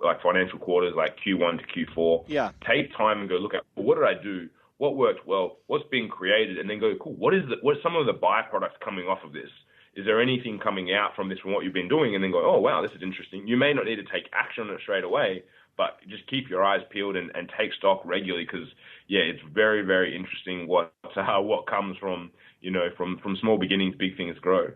like financial quarters, like Q1 to Q4. Yeah. Take time and go look at, well, what did I do? What worked well? What's being created? And then go, cool, what are some of the byproducts coming off of this? Is there anything coming out from this, from what you've been doing? And then go, oh, wow, this is interesting. You may not need to take action on it straight away, but just keep your eyes peeled and take stock regularly, because, yeah, it's very, very interesting what comes from, from small beginnings, big things grow.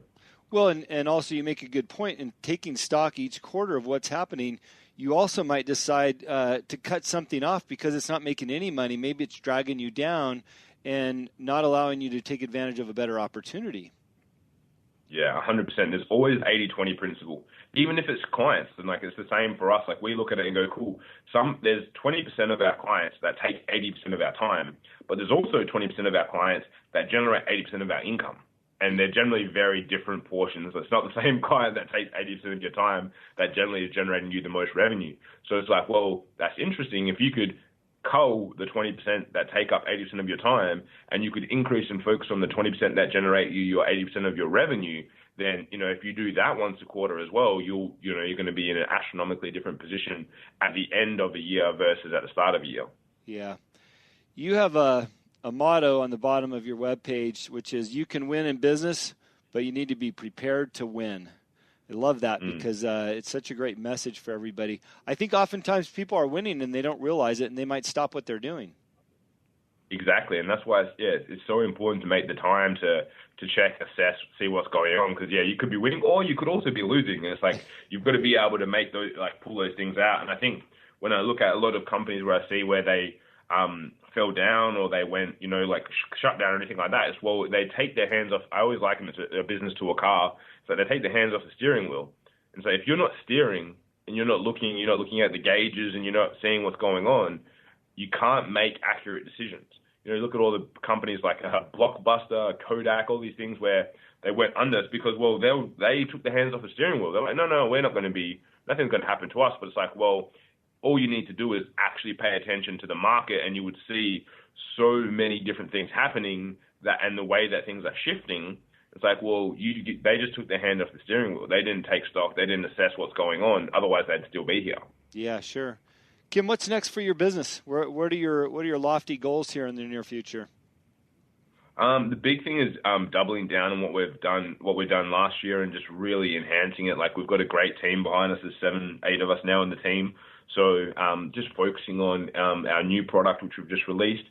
Well, and also you make a good point in taking stock each quarter of what's happening. You also might decide to cut something off because it's not making any money. Maybe it's dragging you down and not allowing you to take advantage of a better opportunity. Yeah, 100%. There's always 80-20 principle. Even if it's clients, and like it's the same for us. Like we look at it and go, cool. There's 20% of our clients that take 80% of our time, but there's also 20% of our clients that generate 80% of our income. And they're generally very different portions. It's not the same client that takes 80% of your time that generally is generating you the most revenue. So it's like, well, that's interesting. If you could cull the 20% that take up 80% of your time, and you could increase and focus on the 20% that generate you your 80% of your revenue, then, if you do that once a quarter as well, you're going to be in an astronomically different position at the end of a year versus at the start of a year. Yeah. You have a motto on the bottom of your webpage, which is, you can win in business, but you need to be prepared to win. I love that because it's such a great message for everybody. I think oftentimes people are winning and they don't realize it, and they might stop what they're doing. Exactly, and that's why it's so important to make the time to check, assess, see what's going on, because you could be winning or you could also be losing. And it's like you've got to be able to make those, like, pull those things out. And I think when I look at a lot of companies where I see where they fell down or they went, like shut down or anything like that, it's, well, they take their hands off. I always liken it to a business to a car. So they take their hands off the steering wheel. And so if you're not steering and you're not looking at the gauges and you're not seeing what's going on, you can't make accurate decisions. Look at all the companies like Blockbuster, Kodak, all these things where they went under because, well, they took their hands off the steering wheel. They're like, no, we're not going to nothing's going to happen to us. But it's like, well, all you need to do is actually pay attention to the market, and you would see so many different things happening and the way that things are shifting. It's like, well, they just took their hand off the steering wheel. They didn't take stock. They didn't assess what's going on. Otherwise, they'd still be here. Yeah, sure. Kim, what's next for your business? What are your lofty goals here in the near future? The big thing is doubling down on what we've done last year, and just really enhancing it. Like, we've got a great team behind us. There's 7-8 of us now in the team. So just focusing on our new product, which we've just released,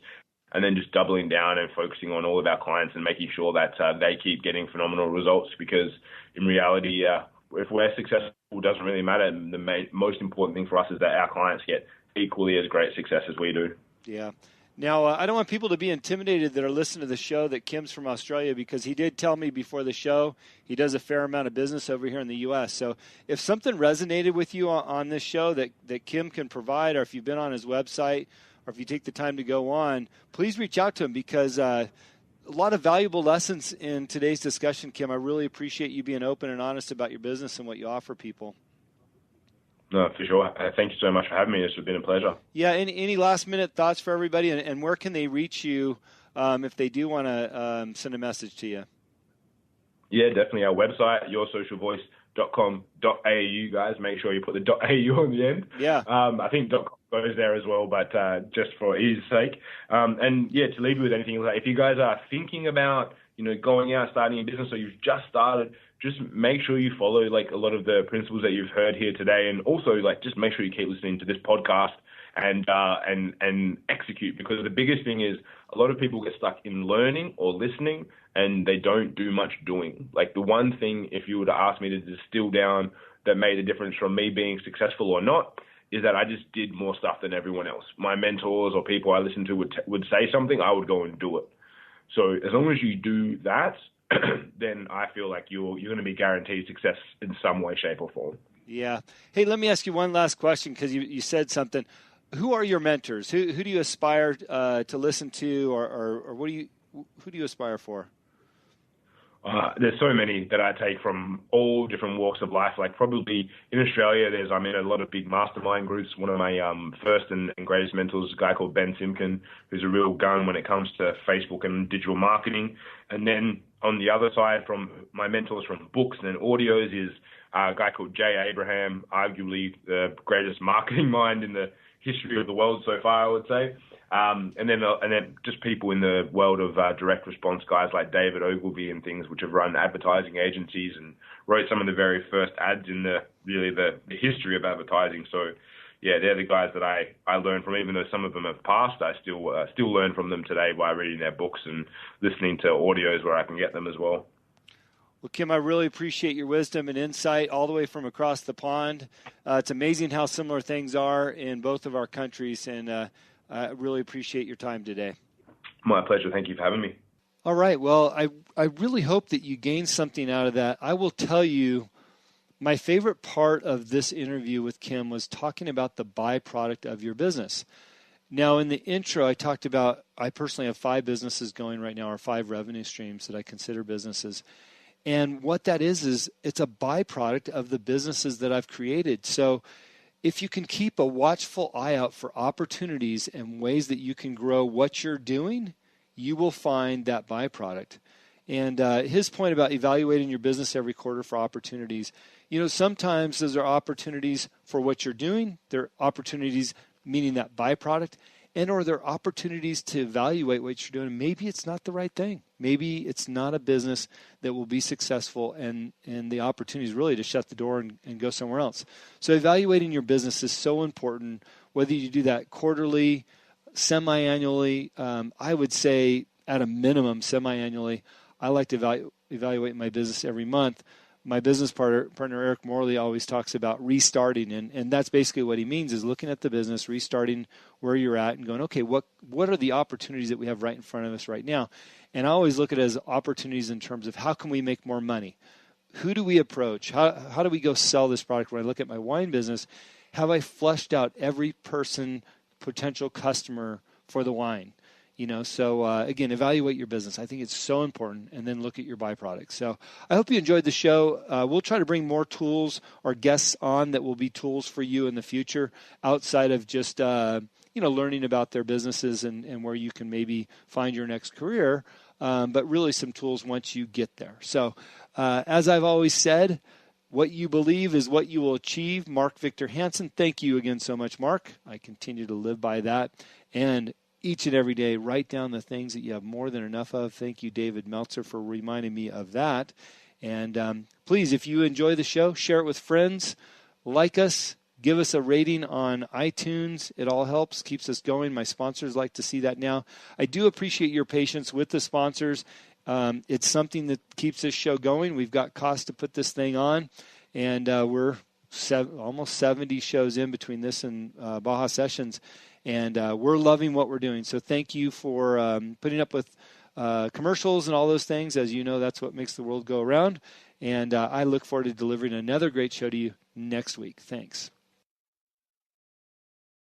and then just doubling down and focusing on all of our clients and making sure that they keep getting phenomenal results. Because in reality, if we're successful, it doesn't really matter. The most important thing for us is that our clients get equally as great success as we do. Yeah. Now, I don't want people to be intimidated that are listening to the show that Kim's from Australia, because he did tell me before the show he does a fair amount of business over here in the U.S. So if something resonated with you on this show that Kim can provide, or if you've been on his website, or if you take the time to go on, please reach out to him, because a lot of valuable lessons in today's discussion, Kim. I really appreciate you being open and honest about your business and what you offer people. No, for sure. Thank you so much for having me. It's been a pleasure. Yeah. Any last-minute thoughts for everybody, and where can they reach you if they do want to send a message to you? Yeah, definitely. Our website, yoursocialvoice.com.au, guys. Make sure you put the .au on the end. Yeah. I think .com goes there as well, but just for ease sake. And yeah, to leave you with anything, if you guys are thinking about going out, starting a business, or you've just started, just make sure you follow like a lot of the principles that you've heard here today, and also like just make sure you keep listening to this podcast and execute, because the biggest thing is a lot of people get stuck in learning or listening and they don't do much doing. Like, the one thing, if you were to ask me to distill down, that made a difference from me being successful or not, is that I just did more stuff than everyone else. My mentors or people I listened to would say something, I would go and do it. So as long as you do that, then I feel like you're going to be guaranteed success in some way, shape, or form. Yeah. Hey, let me ask you one last question, because you said something. Who are your mentors? Who do you aspire to listen to, or who do you aspire for? There's so many that I take from all different walks of life. Like, probably in Australia, I'm in a lot of big mastermind groups. One of my first and greatest mentors is a guy called Ben Simkin, who's a real gun when it comes to Facebook and digital marketing. And then on the other side, from my mentors from books and audios, is a guy called Jay Abraham, arguably the greatest marketing mind in the history of the world so far, I would say. And then just people in the world of direct response, guys like David Ogilvy and things, which have run advertising agencies and wrote some of the very first ads in the history of advertising. So, yeah, they're the guys that I learn from. Even though some of them have passed, I still learn from them today by reading their books and listening to audios where I can get them as well. Well, Kim, I really appreciate your wisdom and insight all the way from across the pond. It's amazing how similar things are in both of our countries, and I really appreciate your time today. My pleasure. Thank you for having me. All right. Well, I really hope that you gained something out of that. I will tell you, my favorite part of this interview with Kim was talking about the byproduct of your business. Now, in the intro, I talked about I personally have 5 businesses going right now, or 5 revenue streams that I consider businesses. And what that is it's a byproduct of the businesses that I've created. So if you can keep a watchful eye out for opportunities and ways that you can grow what you're doing, you will find that byproduct. And his point about evaluating your business every quarter for opportunities, sometimes those are opportunities for what you're doing. They're opportunities meaning that byproduct, or they're opportunities to evaluate what you're doing. Maybe it's not the right thing. Maybe it's not a business that will be successful, and the opportunity is really to shut the door and go somewhere else. So evaluating your business is so important, whether you do that quarterly, semi-annually. I would say at a minimum semi-annually. I like to evaluate my business every month. My business partner Eric Morley always talks about restarting, and that's basically what he means, is looking at the business, restarting where you're at and going, okay, what are the opportunities that we have right in front of us right now? And I always look at it as opportunities in terms of how can we make more money? Who do we approach? How do we go sell this product? When I look at my wine business, have I fleshed out every potential customer for the wine? So again, evaluate your business. I think it's so important, and then look at your byproducts. So I hope you enjoyed the show. We'll try to bring more tools or guests on that will be tools for you in the future outside of just, learning about their businesses and where you can maybe find your next career, but really some tools once you get there. So as I've always said, what you believe is what you will achieve. Mark Victor Hansen, thank you again so much, Mark. I continue to live by that. And each and every day, write down the things that you have more than enough of. Thank you, David Meltzer, for reminding me of that. And please, if you enjoy the show, share it with friends. Like us. Give us a rating on iTunes. It all helps, keeps us going. My sponsors like to see that now. I do appreciate your patience with the sponsors. It's something that keeps this show going. We've got costs to put this thing on, and we're almost 70 shows in between this and Baja Sessions. And we're loving what we're doing. So thank you for putting up with commercials and all those things. As you know, that's what makes the world go around. And I look forward to delivering another great show to you next week. Thanks.